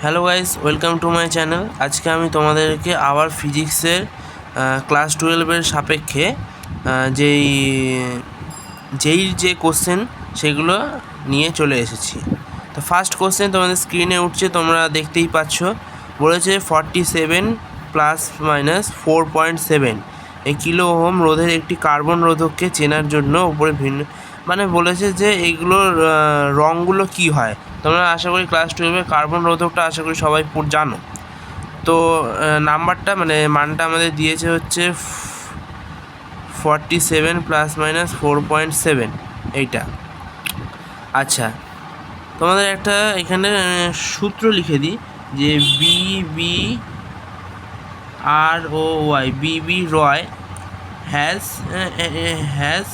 Hello guys, welcome to my channel. আজকে আমি তোমাদেরকে আবার ফিজিক্সের ক্লাস 12-এর সাপেক্ষে যেই যে কোশ্চেন সেগুলো নিয়ে চলে এসেছি। তো ফার্স্ট কোশ্চেন তোমাদের স্ক্রিনে উঠছে, তোমরা দেখতেই পাচ্ছ। বলেছে 47 ± 4.7 এই কিলো ওহম রোধের একটি কার্বন রোধককে চেনার জন্য উপরে ভিন্ন বলেছে যে এইগুলোর রঙগুলো কি হয়। তোমরা আশা করি ক্লাস 12-এর কার্বন রোধকটা আশা করি সবাই জানো। তো নাম্বারটা মানটা আমাদের দিয়েছে হচ্ছে 47 ± 4.7 এইটা। আচ্ছা, তোমাদের একটা এখানে সূত্র লিখে দিই যে BB Roy has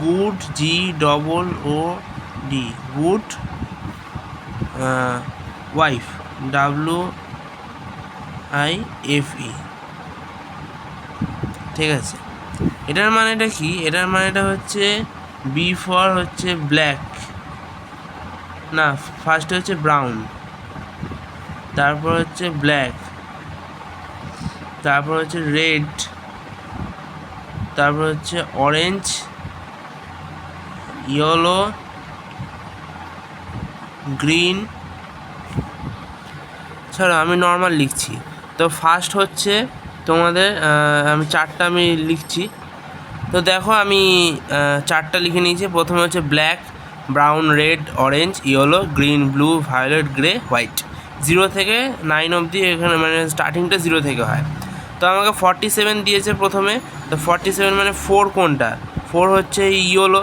good GOOD good wife WIFE। ঠিক আছে, এটার মানেটা কি? এটার মানেটা হচ্ছে বি ফর হচ্ছে ব্ল্যাক, না ফার্স্টে হচ্ছে ব্রাউন, তারপর হচ্ছে ব্ল্যাক, তারপর হচ্ছে রেড, তারপর হচ্ছে অরেঞ্জ, ইয়েলো, গ্রিন। ছাড়া আমি নর্মাল লিখছি। তো ফার্স্ট হচ্ছে তোমাদের চারটা লিখছি। তো দেখো আমি চারটা লিখে নিয়েছি। প্রথমে হচ্ছে black, brown, red, orange, yellow, green, blue, violet, grey, white. 0 থেকে 9 অবধি এখানে স্টার্টিংটা 0 থেকে হয়। তো আমাকে 47 দিয়েছে প্রথমে। তো 47 4 কোনটা? 4 হচ্ছে ইয়েলো,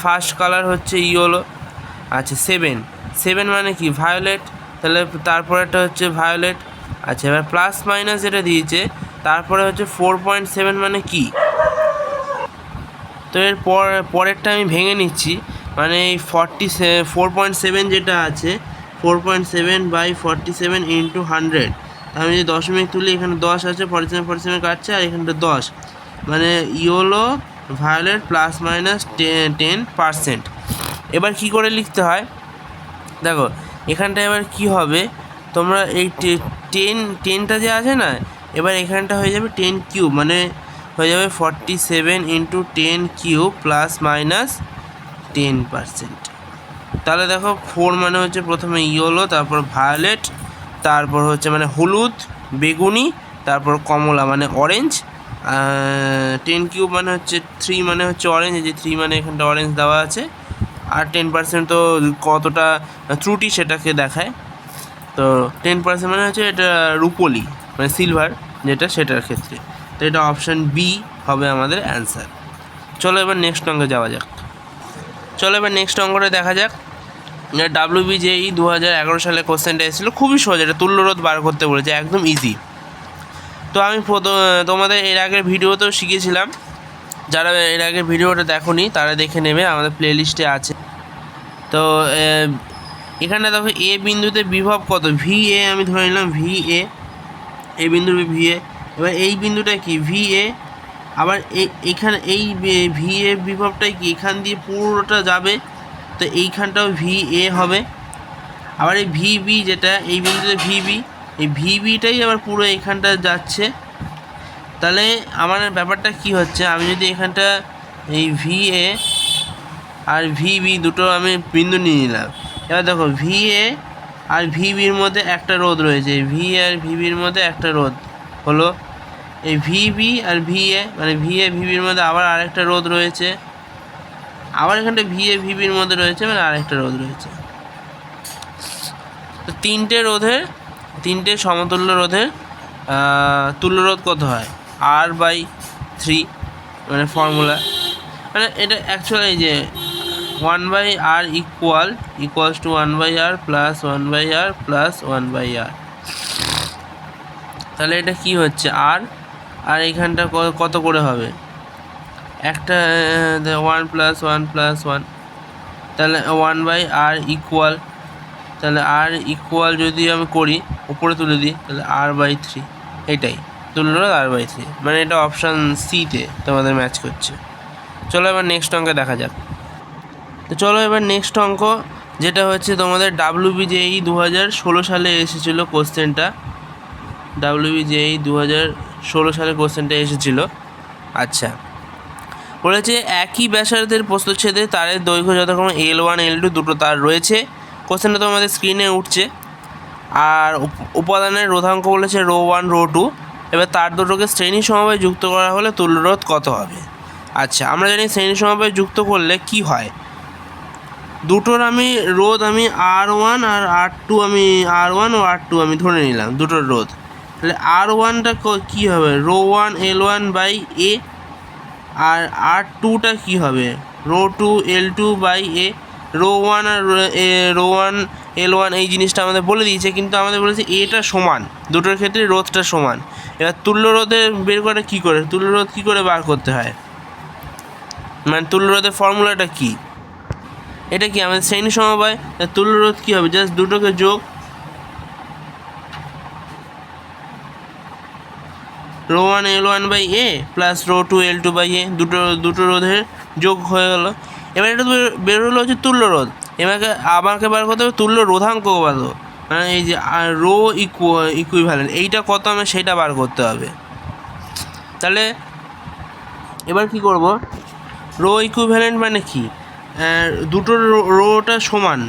ফার্স্ট কালার হচ্ছে ইয়েলো। আচ্ছা, 7 মানে কি? ভায়োলেট। তাহলে তারপরেটা হচ্ছে ভায়োলেট। আচ্ছা, এবার প্লাস মাইনাস যেটা দিয়েছে তারপরে হচ্ছে 4.7 মানে কি? তো এর পরেরটা আমি ভেঙে নিচ্ছি। এই 4.7 যেটা আছে, 4.7/47 × 100। আমি যদি দশমিক তুলি, এখানে 10 আছে, 47 কাটছে, আর এখানটা 10। Yellow, violet plus minus 10%। এবার কি করে লিখতে হয় দেখো, এখানটা এবার কি হবে, তোমরা এই 10টা যে আছে না, এবার এখানটা হয়ে যাবে 10 কিউব, হয়ে যাবে 47 × 10 কিউব প্লাস মাইনাস 10%। তাহলে দেখো 4 হচ্ছে প্রথমে ইয়েলো, তারপর ভায়োলেট, তারপর হচ্ছে হলুদ, বেগুনি, তারপর কমলা অরেঞ্জ, 10 কিউব হচ্ছে 3 হচ্ছে অরেঞ্জ। এই যে 3 এখানটা অরেঞ্জ দেওয়া আছে। আর 10% তো কতটা ত্রুটি সেটাকে দেখায়। তো 10% হচ্ছে এটা রুপোলি, সিলভার যেটা, সেটার ক্ষেত্রে। তো এটা অপশান বি হবে আমাদের অ্যান্সার। চলো এবার নেক্সট অঙ্কে যাওয়া যাক। নেক্সট অঙ্কটা দেখা যাক। WBJE 2011 সালে কোশ্চেনটা এসেছিলো, খুবই সহজ। এটা তুল্যরোধ বার করতে বলেছে, একদম ইজি। তো আমি তোমাদের এর আগের ভিডিওতেও শিখিয়েছিলাম। যারা এর আগের ভিডিওটা দেখোনি তারা দেখে নেবে, আমাদের প্লেলিস্টে আছে। তো এখানে দেখো এ বিন্দুতে বিভব কত? VA আমি ধরে নিলাম, VA, এই বিন্দুর VA। এবার এই বিন্দুটা কি? VA। আবার এইখানে এই VA বিভবটাই কি এখান দিয়ে পুরোটা যাবে, তো এইখানটাও VA হবে। আবার এই VB যেটা এই বিন্দুতে VB, এই VBটাই আবার পুরো এইখানটা যাচ্ছে। তাহলে আমার ব্যাপারটা কি হচ্ছে, আমি যদি এখানটা এই VA আর VB দুটো আমি বিন্দু নিয়ে নিলাম। এবার দেখো VA আর VBর মধ্যে একটা রোধ রয়েছে, VA আর VBর মধ্যে একটা রোধ হলো। এই VB আর VA VA VBর মধ্যে আবার আরেকটা রোধ রয়েছে। আবার এখানটা VA VBর মধ্যে রয়েছে আরেকটা রোধ রয়েছে। তো তিনটে সমতুল্য রোধের তুল্যরোধ কত হয়? R/3 formula. এটা অ্যাকচুয়ালি যে 1/R equals to 1/R plus 1/R plus 1/R। তাহলে এটা কি হচ্ছে? আর এইখানটা কত করে হবে? একটা 1 + 1 + 1, তাহলে 1/R ইকুয়াল, তাহলে R ইকুয়াল যদি আমি করি, উপরে তুলে দিই, তাহলে R/3। এটাই তুল্যরোধ R/3, এটা অপশান সিতে তোমাদের ম্যাচ করছে। চলো এবার নেক্সট অঙ্কে দেখা যাক। তো চলো এবার নেক্সট অঙ্ক যেটা হচ্ছে তোমাদের WBJEE 2016 সালে এসেছিলো কোশ্চেনটা, WBJEE 2016 সালে কোশ্চেনটা এসেছিলো। আচ্ছা, বলেছে একই ব্যাসার্ধের প্রস্থচ্ছেদে তারের দৈর্ঘ্য যথাক্রমে L1 L2 দুটো তার রয়েছে। কোশ্চেনটা তোমাদের স্ক্রিনে উঠছে। আর উপাদানের রোধাঙ্ক বলেছে ρ1 ρ2। এবার তার দুটোকে শ্রেণী সমবায়ে যুক্ত করা হলে তুল্যরোধ কত হবে? আচ্ছা, আমরা জানি শ্রেণী সমবায়ে যুক্ত করলে কি হয়, দুটোর রোধ R1 আর R2 R1 ও R2 আমি ধরে নিলাম দুটোর রোধ। তাহলে R1টা কী হবে, ρ1 L1 বাই এ, আর R2টা কী হবে, ρ2 L2 by A. ρ1 R ρ1 L1 এই জিনিসটা আমাদের বলে দিয়েছে, কিন্তু আমাদের বলেছে এটা সমান, দুটোর ক্ষেত্রে রোধটা সমান। এবার তুল্য রোধে বের করে কী করে, তুল্য রোধ কী করে বার করতে হয়, মানে তুল্য রোধের ফর্মুলাটা কী, এটা কি আমাদের শ্রেণী সমবায়। তুল্য রোধ কী হবে, জাস্ট দুটোকে যোগ, ρ1 L1 by A plus ρ2 L2 by A, দুটো রোধের যোগ হয়ে গেল। এবার এটা বের হলো হচ্ছে তুল্য রোধ। আমাকে বার করতে হবে তুল্য রোধাঙ্ক কত, মানে এই যে রো ইকুইভ্যালেন্ট এইটা কত আমার সেটা বার করতে হবে। তাহলে এবার কি করব, রো ইকুইভ্যালেন্ট মানে কি, দুটোর রোটা সমান,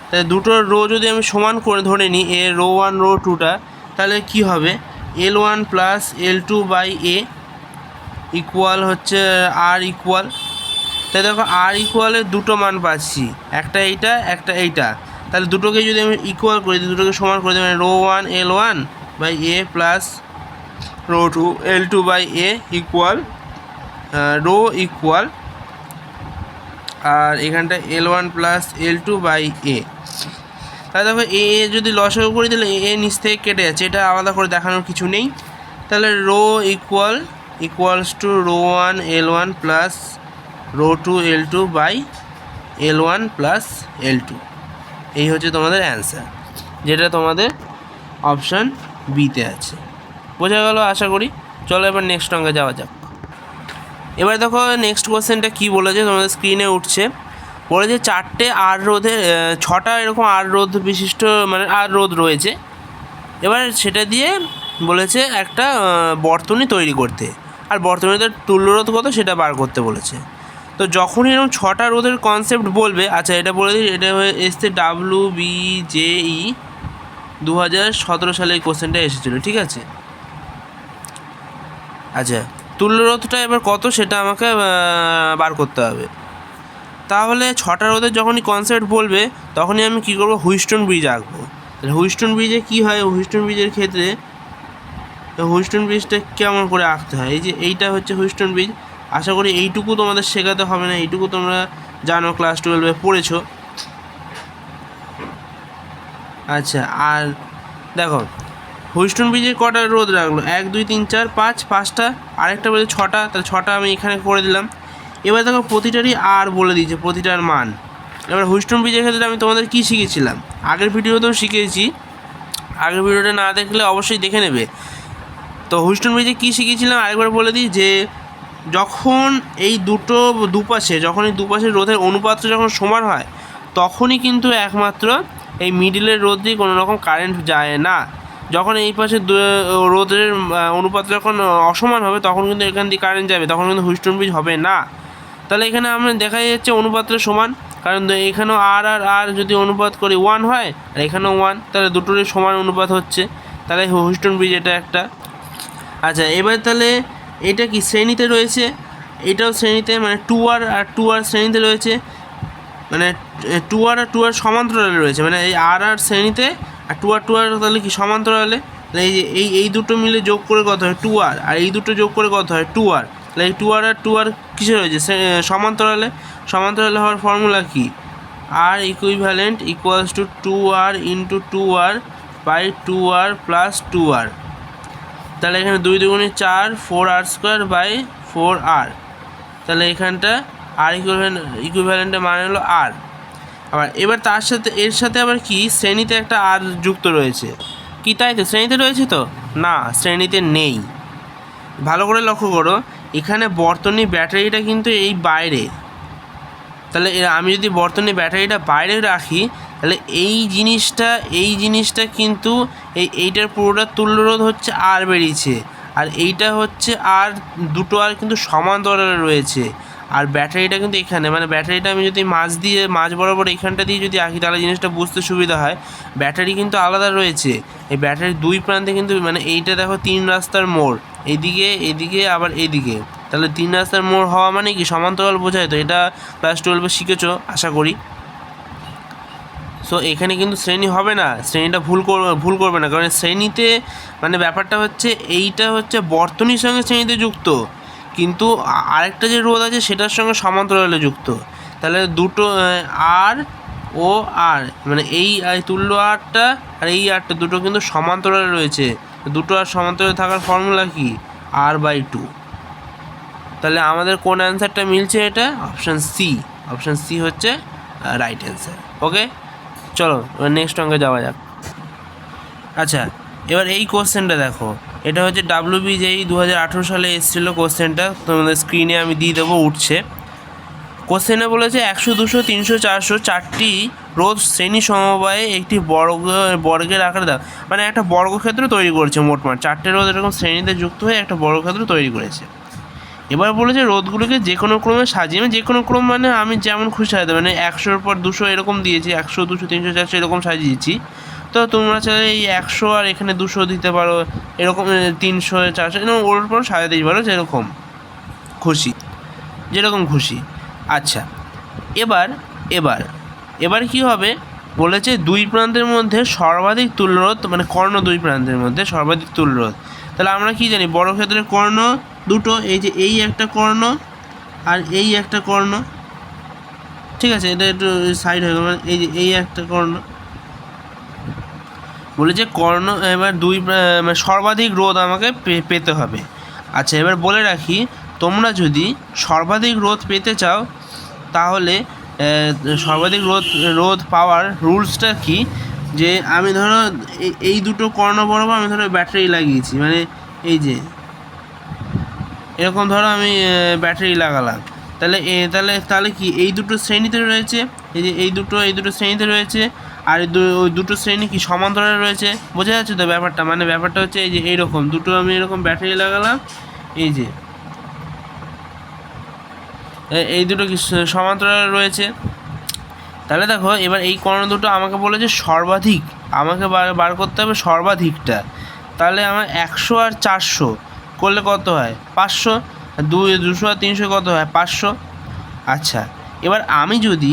তাহলে দুটোর রো যদি আমি সমান করে ধরে নিই ρ1 ρ2টা, তাহলে কি হবে L1 plus L2 by A equal হচ্ছে আর ইকুয়াল। তাই দেখো আর ইকুয়ালের দুটো মান পাচ্ছি, একটা এইটা একটা এইটা। তাহলে দুটোকে যদি আমি ইকুয়াল করে দিই, দুটোকে সমান করে দিই, মানে ρ1 L1 by A plus ρ2 L2 by A equal rho equal, আর এখানটা L1 প্লাস L2 বাই এ। তাহলে দেখো এ যদি লসাগু করে দিলে এ নিচ থেকে কেটে যাচ্ছে, এটা আলাদা করে দেখানোর কিছু নেই। তাহলে rho equals to ρ1 L1 plus ρ2 L2 by L1 plus L2। এই হচ্ছে তোমাদের অ্যান্সার, যেটা তোমাদের অপশান বিতে আছে। বোঝা গেল আশা করি। চলো এবার নেক্সট অঙ্কে যাওয়া যাক। এবার দেখো নেক্সট কোয়েশ্চেনটা কী বলেছে, তোমাদের স্ক্রিনে উঠছে। বলেছে চারটে আর রোধের ছটা এরকম আর রোধ বিশিষ্ট মানে আর রোধ রয়েছে। এবার সেটা দিয়ে বলেছে একটা বর্তনী তৈরি করতে, আর বর্তনীতে তুল্যরোধ কত সেটা বার করতে বলেছে। তো যখনই এরকম ছটা রোধের কনসেপ্ট বলবে, আচ্ছা এটা বলে দিই, এটা এসছে WBJEE 2017 সালে এই কোশ্চেনটা এসেছিলো, ঠিক আছে। আচ্ছা, তুল্যরোধটা এবার কত সেটা আমাকে বার করতে হবে। তাহলে ছটা রোধের যখনই কনসেপ্ট বলবে তখনই আমি কী করবো, হুইস্টন ব্রিজ আঁকবো। তাহলে হুইস্টন ব্রিজে কী হয়, হুইস্টন ব্রিজের ক্ষেত্রে হুইস্টন ব্রিজটা কেমন করে আঁকতে হয়, এই যে এইটা হচ্ছে হুইস্টন ব্রিজ। আশা করি এইটুকু তোমাদের শেখাতে হবে না, এইটুকু তোমরা জানো, ক্লাস 12-এ পড়েছো। আচ্ছা, আর দেখো হুইস্টন ব্রিজের কটা রোধ রাখলো, 1 2 3 4 5, পাঁচটা, আরেকটা বলছে ছটা, তাহলে ছটা আমি এখানে করে দিলাম। এবার দেখো প্রতিটারই আর বলে দিয়েছে, প্রতিটার মান। এবার হুইস্টন ব্রিজের ক্ষেত্রে আমি তোমাদের কী শিখেছিলাম, আগের ভিডিওতেও শিখেছি, আগের ভিডিওটা না দেখলে অবশ্যই দেখে নেবে। তো হুইস্টন ব্রিজে কী শিখেছিলাম আরেকবার বলে দিই, যে যখন এই যখন এই দুপাশের রোধের অনুপাতটা যখন সমান হয়, তখনই কিন্তু একমাত্র এই মিডিলের রোধ দিয়ে কোনো রকম কারেন্ট যায় না। যখন এই পাশে রোধের অনুপাত যখন অসমান হবে, তখন কিন্তু এখান দিয়ে কারেন্ট যাবে, তখন কিন্তু হুইস্টন ব্রিজ হবে না। তাহলে এখানে আমরা দেখা যাচ্ছে অনুপাতটা সমান, কারণ এখানেও আর যদি অনুপাত করি 1 হয়, আর এখানেও 1, তাহলে দুটোরই সমান অনুপাত হচ্ছে, তাহলে হুইস্টন ব্রিজ এটা একটা। আচ্ছা, এবার তাহলে এটা কি শ্রেণীতে রয়েছে, এটাও শ্রেণীতে, মানে 2R আর 2R শ্রেণীতে রয়েছে, মানে 2R আর 2R সমান্তরালে রয়েছে, মানে এই আর শ্রেণীতে আর 2R তাহলে কি সমান্তরালে। তাহলে এই যে এই দুটো মিলে যোগ করে কত হয় 2R, আর এই দুটো যোগ করে কত হয় 2R। তাহলে এই 2R আর 2R কিসে রয়েছে, সমান্তরালে। সমান্তরালে হওয়ার ফর্মুলা কি, আর equivalent equals to 2R into 2R by 2R plus 2R। তাহলে এখানে 2 2 4, 4R স্কোয়ার বাই 4R। তাহলে এখানটা আর ইকুইভ্যালেন্টের মানে হলো আর। আবার এবার তার সাথে এর সাথে আবার কি শ্রেণীতে একটা আর যুক্ত রয়েছে, কি তাই তো শ্রেণীতে রয়েছে তো না, শ্রেণীতে নেই। ভালো করে লক্ষ্য করো, এখানে বর্তনী ব্যাটারিটা কিন্তু এই বাইরে, তাহলে আমি যদি বর্তনী ব্যাটারিটা বাইরে রাখি তাহলে এই জিনিসটা কিন্তু এইটার পুরোটা তুল্যরোধ হচ্ছে আর বেরিয়েছে, আর এইটা হচ্ছে আর দুটো আর কিন্তু সমান্তরালে রয়েছে, আর ব্যাটারিটা কিন্তু এখানে, মানে ব্যাটারিটা আমি যদি মাঝ বরাবর এইখানটা দিয়ে যদি আঁকি তাহলে জিনিসটা বুঝতে সুবিধা হয়। ব্যাটারি কিন্তু আলাদা রয়েছে, এই ব্যাটারির দুই প্রান্তে কিন্তু, মানে এইটা দেখো 3 রাস্তার মোড়, এদিকে আবার এদিকে, তাহলে 3 রাস্তার মোড় হওয়া মানে কি সমান্তরাল বোঝায়, তো এটা ক্লাস 12-এ শিখেছো আশা করি। সো এখানে কিন্তু শ্রেণী হবে না, শ্রেণীটা ভুল করবে না, কারণ শ্রেণীতে মানে ব্যাপারটা হচ্ছে এইটা হচ্ছে বর্তনীর সঙ্গে শ্রেণীতে যুক্ত, কিন্তু আরেকটা যে রোধ আছে সেটার সঙ্গে সমান্তরালে যুক্ত। তাহলে দুটো আর ও আর, মানে এই তুল্য আরটা আর এই আরটা দুটো কিন্তু সমান্তরালে রয়েছে, দুটো আর সমান্তরালে থাকার ফর্মুলা কি R/2। তাহলে আমাদের কোন অ্যান্সারটা মিলছে, এটা অপশান সি হচ্ছে রাইট অ্যান্সার। ওকে, চলো এবার নেক্সট অঙ্কে যাওয়া যাক। আচ্ছা, এবার এই কোশ্চেনটা দেখো, এটা হচ্ছে WBJEE 2018 সালে এসেছিলো কোশ্চেনটা, তোমাদের স্ক্রিনে আমি দিয়ে দেবো, উঠছে। কোশ্চেনে বলেছে 100, 200, 300, 400 চারটি রোধ শ্রেণী সমবায়ে একটি বর্গের আকারে দাও, মানে একটা বর্গক্ষেত্র তৈরি করেছে, মোটমাট 4টে রোধ এরকম শ্রেণীতে যুক্ত হয়ে একটা বর্গক্ষেত্র তৈরি করেছে। এবার বলেছে রোধগুলোকে যে কোনো ক্রমে সাজিয়ে, যে কোনো ক্রম মানে আমি যেমন খুশি সাজাতে, মানে 100-র পর 200 এরকম দিয়েছি, 100, 200, 300, 400 এরকম সাজিয়েছি। তো তোমরা চাইলে এই 100 আর এখানে 200 দিতে পারো, এরকম 300, 400 এরকম ওর পর সাজাতেই পারো যেরকম খুশি। আচ্ছা, এবার কি হবে বলেছে দুই প্রান্তের মধ্যে সর্বাধিক তুল্যরোধ, মানে কর্ণ দুই প্রান্তের মধ্যে সর্বাধিক তুল্যরোধ। তাহলে আমরা কি জানি বর্গক্ষেত্রের কর্ণ দুটো, এই যে এই একটা কর্ণ আর এই একটা কর্ণ, ঠিক আছে, এটা একটু সাইড হয়ে গেল, মানে এই যে এই একটা কর্ণ বলেছে কর্ণ, এবার সর্বাধিক রোধ আমাকে পেতে হবে। আচ্ছা, এবার বলে রাখি তোমরা যদি সর্বাধিক রোধ পেতে চাও তাহলে সর্বাধিক রোধ পাওয়ার রুলসটা কি, যে আমি ধরো এই দুটো কর্ণ বরাবর আমি ধরো ব্যাটারি লাগিয়েছি, মানে এই যে এরকম ধরো আমি ব্যাটারি লাগালাম, তাহলে কি এই দুটো শ্রেণীতে রয়েছে, এই যে এই দুটো শ্রেণীতে রয়েছে, আর ওই দুটো শ্রেণী কি সমান্তরালে রয়েছে, বোঝা যাচ্ছে তো ব্যাপারটা, মানে ব্যাপারটা হচ্ছে এই যে এইরকম দুটো আমি এরকম ব্যাটারি লাগালাম, এই যে এই দুটো কি সমান্তরালে রয়েছে। তাহলে দেখো এবার এই কর্ণ দুটো আমাকে বলেছে সর্বাধিক, আমাকে বার করতে হবে সর্বাধিকটা। তাহলে আমার 100 আর 400 করলে কত হয় 500, 200 আর 300 কত হয় 500। আচ্ছা, এবার আমি যদি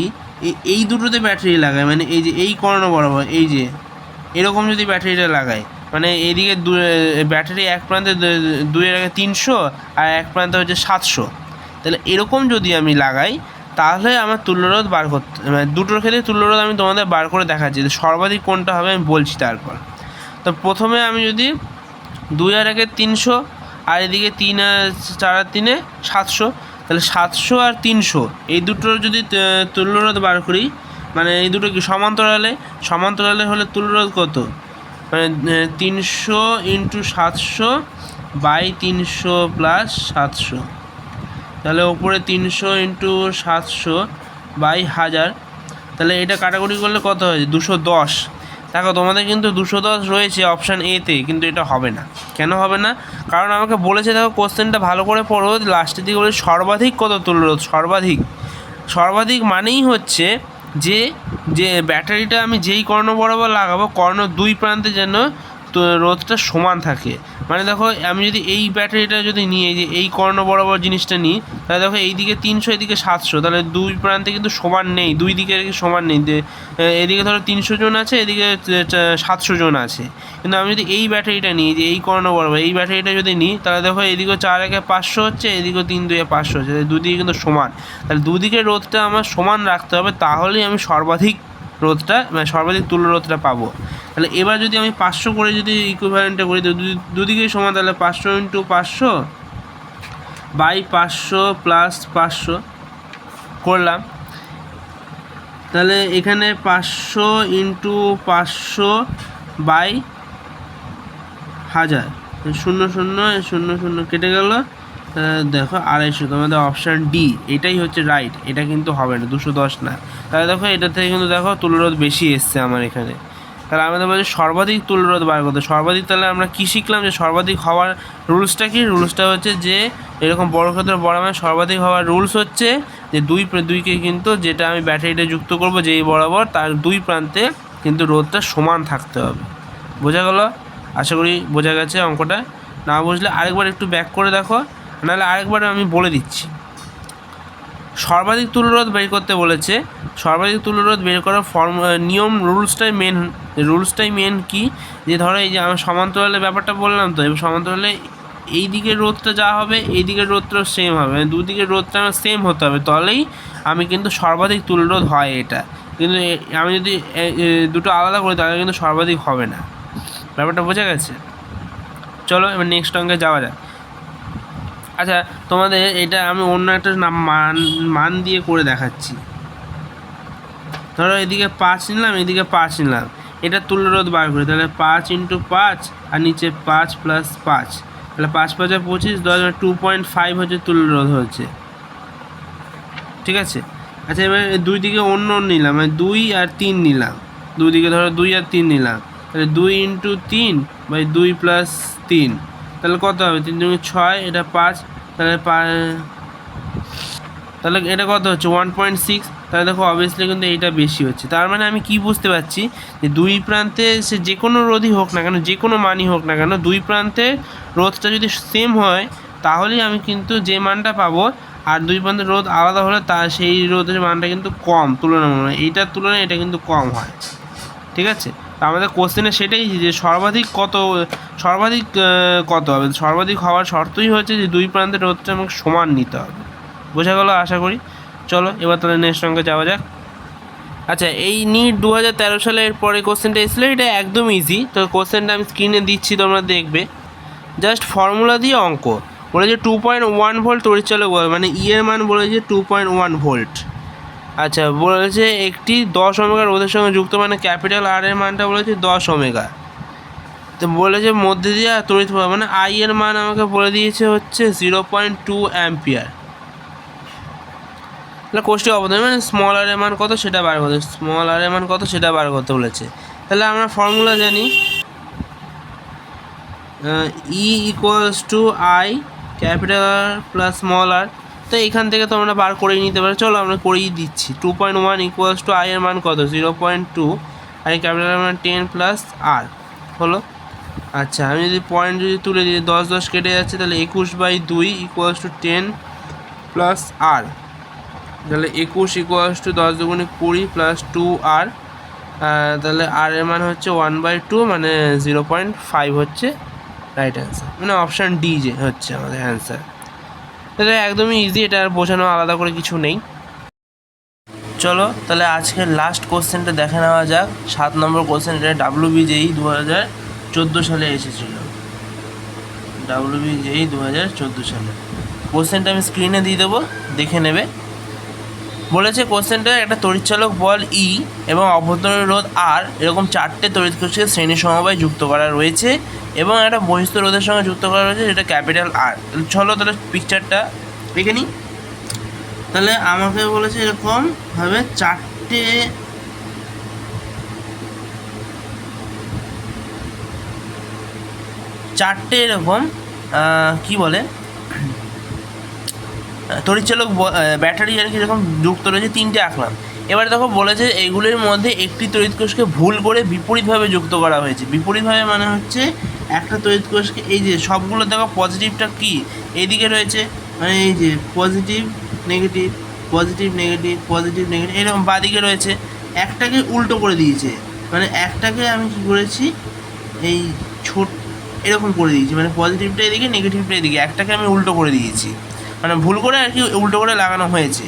এই দুটোতে ব্যাটারি লাগাই, মানে এই যে এই কর্ণ বরাবর এই যে এরকম যদি ব্যাটারিটা লাগাই, মানে এইদিকে ব্যাটারি এক প্রান্তে 2-এর আগে 300 আর এক প্রান্তে হচ্ছে 700, তাহলে এরকম যদি আমি লাগাই তাহলে আমার তুল্যরোধ বার করতে, মানে দুটোর ক্ষেত্রে তুল্যরোধ আমি তোমাদের বার করে দেখাচ্ছি, যে সর্বাধিক কোনটা হবে আমি বলছি তারপর। তো প্রথমে আমি যদি 2 আর 1-এ 300 আর এদিকে 3 আর 4 আর 3-এ 700, তাহলে 700 আর 300 এই দুটোর যদি তুল্যরোধ বার করি, মানে এই দুটো কি সমান্তরালে হলে তুল্যরোধ কত, মানে 300 × 700 বাই 300 প্লাস 700, তাহলে ওপরে 300 × 700 বাই 1000, তাহলে এটা কাটাকুটি করলে কত হয় 210। দেখো তোমাদের কিন্তু 210 রয়েছে অপশান এতে, কিন্তু এটা হবে না। কেন হবে না, কারণ আমাকে বলেছে, দেখো কোশ্চেনটা ভালো করে পড়ো, লাস্টের দিকে বলে সর্বাধিক কত তুল্যরোধ, সর্বাধিক মানেই হচ্ছে যে ব্যাটারিটা আমি যেই কর্ণ বরাবর লাগাবো কর্ণ দুই প্রান্তে যেন তো রোধটা সমান থাকে। মানে দেখো আমি যদি এই ব্যাটারিটা যদি নিই, এই যে এই কর্ণ বরাবর জিনিসটা নিই, তাহলে দেখো এইদিকে 300 এদিকে 700, তাহলে দুই প্রান্তে কিন্তু সমান নেই, দুই দিকে সমান নেই, এদিকে ধরো 300 জন আছে, এদিকে 700 জন আছে। কিন্তু আমি যদি এই ব্যাটারিটা নিই, যে এই কর্ণ বরাবর এই ব্যাটারিটা যদি নিই, তাহলে দেখো এদিকে 4 একে 500 হচ্ছে, এদিকেও 3 2 500 হচ্ছে, দুদিকে কিন্তু সমান। তাহলে দুদিকের রোধটা আমার সমান রাখতে হবে, তাহলেই আমি সর্বাধিক রোধটা, মানে সর্বাধিক তুল্যরোধটা পাবো। তাহলে এবার যদি আমি 500 করে যদি ইকুইভ্যালেন্টটা করি, দুদিকেই সমান, তাহলে 500 × 500 বাই 500 প্লাস 500 করলাম, তাহলে এখানে 500 × 500 বাই 1000, 0 0 0 0 কেটে গেল, দেখো 250, তোমাদের অপশান ডি এটাই হচ্ছে রাইট। এটা কিন্তু হবে না, 210 না। তাহলে দেখো এটা থেকে কিন্তু দেখো তুল্যরোধ বেশি এসছে আমার এখানে। তাহলে আমাদের বলছে সর্বাধিক তুল্যরোধ বার করতে। সর্বাধিক, তাহলে আমরা কী শিখলাম যে সর্বাধিক হওয়ার রুলসটা কি? রুলসটা হচ্ছে যে এরকম বড় ক্ষেত্রে বড় মানে সর্বাধিক হওয়ার রুলস হচ্ছে যে দুইকে কিন্তু যেটা আমি ব্যাটারিটা যুক্ত করব যেই বরাবর তার দুই প্রান্তে কিন্তু রোধটা সমান থাকতে হবে। বোঝা গেল? আশা করি বোঝা গেছে অঙ্কটা। না বুঝলে আরেকবার একটু ব্যাক করে দেখো, নাহলে আরেকবার আমি বলে দিচ্ছি। সর্বাধিক তুল্যরোধ বের করতে বলেছে। সর্বাধিক তুল্যরোধ বের করার নিয়ম রুলসটাই মেন কি, যে ধরো এই যে আমার সমান্তরালের ব্যাপারটা বললাম, তো এবার সমান্তরালে এই দিকের রোধটা যা হবে এই দিকের রোধটাও সেম হবে, মানে দুদিকের রোধটা আমার সেম হতে হবে, তাহলেই আমি কিন্তু সর্বাধিক তুল্যরোধ হয় এটা। কিন্তু আমি যদি দুটো আলাদা করি তাহলে কিন্তু সর্বাধিক হবে না। ব্যাপারটা বোঝা গেছে? চলো এবার নেক্সট অঙ্কে যাওয়া যাক। আচ্ছা, তোমাদের এটা আমি অন্য একটা মান দিয়ে করে দেখাচ্ছি। ধরো এদিকে 5 নিলাম, এদিকে 5 নিলাম, এটা তুল্যরোধ বার করি। তাহলে 5 × 5 আর নিচে 5 + 5, তাহলে 5 × 5 = 25, 10 2.5 হচ্ছে তুল্যরোধ হচ্ছে। ঠিক আছে? আচ্ছা, এবার দুই দিকে অন্য নিলাম, মানে 2 আর 3 নিলাম। দুই দিকে ধরো 2 আর 3 নিলাম, তাহলে 2 × 3 / 2 + 3, তাহলে কত হবে? 3 × 6, এটা 5, তাহলে এটা কত হচ্ছে? 1.6। তাহলে দেখো অবভিয়াসলি কিন্তু এইটা বেশি হচ্ছে। তার মানে আমি কি বুঝতে পারছি যে দুই প্রান্তে সে যে কোনো রোধই হোক না কেন, যে কোনো মানই হোক না কেন, দুই প্রান্তে রোধটা যদি সেম হয় তাহলেই আমি কিন্তু যে মানটা পাবো, আর দুই প্রান্তের রোধ আলাদা হলে সেই রোধের মানটা কিন্তু কম তুলনামূলক, এইটার তুলনায় এটা কিন্তু কম হয়। ঠিক আছে? আমাদের কোশ্চেনে সেটাই যে সর্বাধিক কত হবে। সর্বাধিক হওয়ার শর্তই হচ্ছে যে দুই প্রান্তের রোধটা আমাকে সমান নিতে হবে। বোঝা গেল আশা করি? চলো এবার তাহলে নেক্সট অঙ্কে যাওয়া যাক। আচ্ছা, এই নিট 2013 সালের পরে কোশ্চেনটা এসেছিলো, এটা একদম ইজি। তো কোশ্চেনটা আমি স্ক্রিনে দিচ্ছি, তোমরা দেখবে। জাস্ট ফর্মুলা দিয়ে অঙ্ক বলেছে 2.1 ভোল্ট তড়িৎচালক, মানে এর মান বলেছে 2.1 ভোল্ট। আচ্ছা, বলেছে একটি 10 ওমেগা রোধের সঙ্গে যুক্ত, মানে ক্যাপিটাল আর এর মানটা বলেছে 10 ওমেগা। তো বলেছে মধ্যে দিয়ে তড়িৎ প্রবাহ, মানে আই এর মান আমাকে বলে দিয়েছে হচ্ছে 0.2 অ্যাম্পিয়ার। তাহলে কোষ্ঠী অবদান মানে স্মল আর এর মান কত সেটা বার করতে, বলেছে। তাহলে আমরা ফর্মুলা জানি, E = I capital R plus small R. তো এখান থেকে তোমরা বার করেই নিতে পারো। চলো আমরা করেই দিচ্ছি। 2.1 = I এর মান কত? 0.2, আর ক্যাপিটাল আর মান 10 + R হলো। আচ্ছা, আমি যদি পয়েন্ট তুলে দিই, 10 10 কেটে যাচ্ছে, তাহলে 21/2 = 10 + R। তাহলে 21 = 10 × 20 + 2R। তাহলে আর এর মান হচ্ছে 1/2, মানে 0.5 হচ্ছে রাইট অ্যান্সার, মানে অপশান ডি যে হচ্ছে আমাদের অ্যান্সার। তাহলে একদমই ইজি, এটা আর বোঝানো আলাদা করে কিছু নেই। চলো তাহলে আজকের লাস্ট কোশ্চেনটা দেখে নেওয়া যাক। 7 নম্বর কোশ্চেন, এটা WBJEE 2014 সালে এসেছিল। WBJEE 2014 সালে কোশ্চেনটা আমি স্ক্রিনে দিয়ে দেবো, দেখে নেবে। বলেছে কোশ্চেনটা একটা তড়িৎচালক বল ই এবং অভ্যন্তরীণ রোধ আর এরকম 4টে তড়িৎকোষকে শ্রেণী সমবায় যুক্ত করা রয়েছে এবং একটা বহিস্থ রোধের সঙ্গে যুক্ত করা রয়েছে যেটা ক্যাপিটাল আর। চলো তাহলে পিকচারটা দেখে নিই। তাহলে আমাকে বলেছে এরকমভাবে চারটে এরকম কি বলে তড়িৎচালক ব্যাটারি আর কি এরকম যুক্ত রয়েছে, 3টে আঁকলাম। এবারে দেখো বলেছে এগুলির মধ্যে একটি তড়িৎকোষকে ভুল করে বিপরীতভাবে যুক্ত করা হয়েছে। বিপরীতভাবে মানে হচ্ছে একটা তড়িৎকোষকে, এই যে সবগুলো দেখো পজিটিভটা কি এইদিকে রয়েছে, মানে এই যে পজিটিভ নেগেটিভ এরকম বাদিকে রয়েছে, একটাকে উল্টো করে দিয়েছে। মানে একটাকে আমি কী করেছি, এই এরকম করে দিয়েছি, মানে পজিটিভটা এদিকে নেগেটিভটা এদিকে, একটাকে আমি উল্টো করে দিয়েছি, মানে ভুল করে আর কি উল্টো করে লাগানো হয়েছে।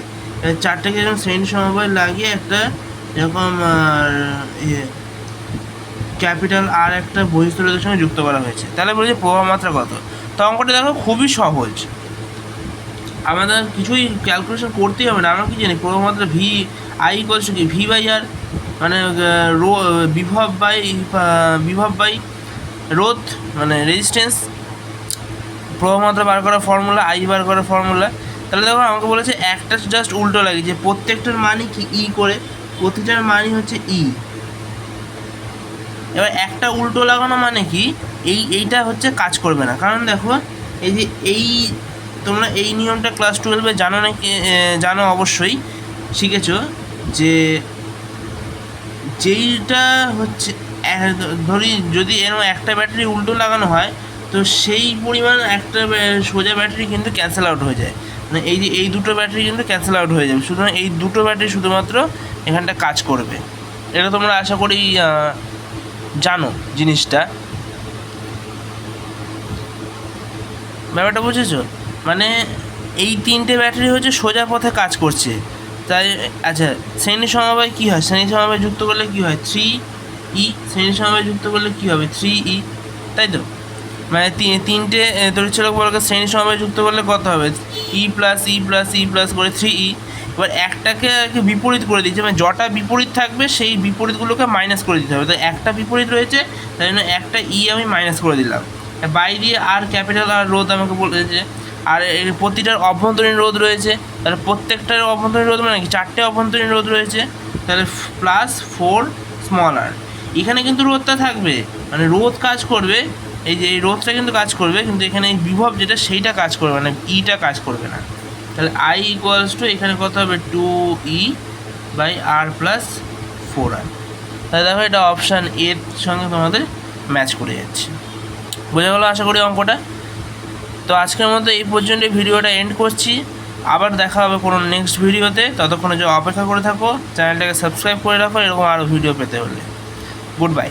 4টাকে এরকম শ্রেণী সমবায় লাগিয়ে একটা এরকম ক্যাপিটাল আর একটা বহিস্থ রোধের সঙ্গে যুক্ত করা হয়েছে। তাহলে বলেছে প্রবাহ মাত্রা কত। তো অঙ্কটা দেখো খুবই সহজ, আমাদের কিছুই ক্যালকুলেশন করতেই হবে না। আমরা কি জানি প্রবাহ মাত্রা VI = কি V/R, মানে বিভব বাই রোধ, মানে রেজিস্ট্যান্স। প্রবাহ মাত্রা বার করার ফর্মুলা, আই বার করার ফর্মুলা। তাহলে দেখো আমাকে বলেছে একটা জাস্ট উল্টো লাগিয়েছে, প্রত্যেকটার মানই কি ই করে, প্রতিটার মানই হচ্ছে ই। এবার একটা উল্টো লাগানো মানে কি, এইটা হচ্ছে কাজ করবে না, কারণ দেখো এই যে তোমরা এই নিয়মটা ক্লাস 12-এ জানো নাকি, জানো অবশ্যই শিখেছো, যে যেইটা হচ্ছে ধরি যদি এরকম একটা ব্যাটারি উল্টো লাগানো হয় তো সেই পরিমাণ একটা সোজা ব্যাটারি কিন্তু ক্যান্সেল আউট হয়ে যায়, মানে এই যে এই দুটো ব্যাটারি কিন্তু ক্যান্সেল আউট হয়ে যাবে, সুতরাং এই দুটো ব্যাটারি শুধুমাত্র এখানটা কাজ করবে। এটা তোমরা আশা করি জানো জিনিসটা, ব্যাপারটা বুঝেছো? মানে এই তিনটে ব্যাটারি হচ্ছে সোজা পথে কাজ করছে, তাই আচ্ছা শ্রেণী সমবায় কী হয়, শ্রেণী সমবায় যুক্ত করলে কী হয় 3E, শ্রেণী সমবায় যুক্ত করলে কী হবে 3E, তাই তো? মানে তিনটে তড়িৎচালক বলকে শ্রেণী সমবায় যুক্ত করলে কত হবে E plus E plus E plus করে 3E। এবার একটাকে বিপরীত করে দিচ্ছে, মানে যটা বিপরীত থাকবে সেই বিপরীতগুলোকে মাইনাস করে দিতে হবে, তাই একটা বিপরীত রয়েছে তাই জন্য একটা ই আমি মাইনাস করে দিলাম। বাইরে আর ক্যাপিটাল আর রোধ আমাকে বলেছে, আর প্রতিটার অভ্যন্তরীণ রোধ রয়েছে, তাহলে প্রত্যেকটার অভ্যন্তরীণ রোধ মানে কি 4টে অভ্যন্তরীণ রোধ রয়েছে, তাহলে প্লাস 4 স্মল আর। এখানে কিন্তু রোধটা থাকবে, মানে রোধ কাজ করবে, এই যে এই রোধটা কিন্তু কাজ করবে, কিন্তু এখানে এই বিভব যেটা সেইটা কাজ করবে না, ইটা কাজ করবে না। তাহলে আই ইকুয়ালস টু এখানে কত হবে 2E by R plus 4R। তাহলে দেখো এটা অপশান এর সঙ্গে তোমাদের ম্যাচ করে যাচ্ছে। বোঝা গেলো আশা করি অঙ্কটা? তো আজকের মতো এই পর্যন্ত ভিডিওটা এন্ড করছি, আবার দেখা হবে কোনো নেক্সট ভিডিওতে। ততক্ষণে যে অপেক্ষা করে থাকো, চ্যানেলটাকে সাবস্ক্রাইব করে রাখো এরকম আরও ভিডিও পেতে হলে। Good bye.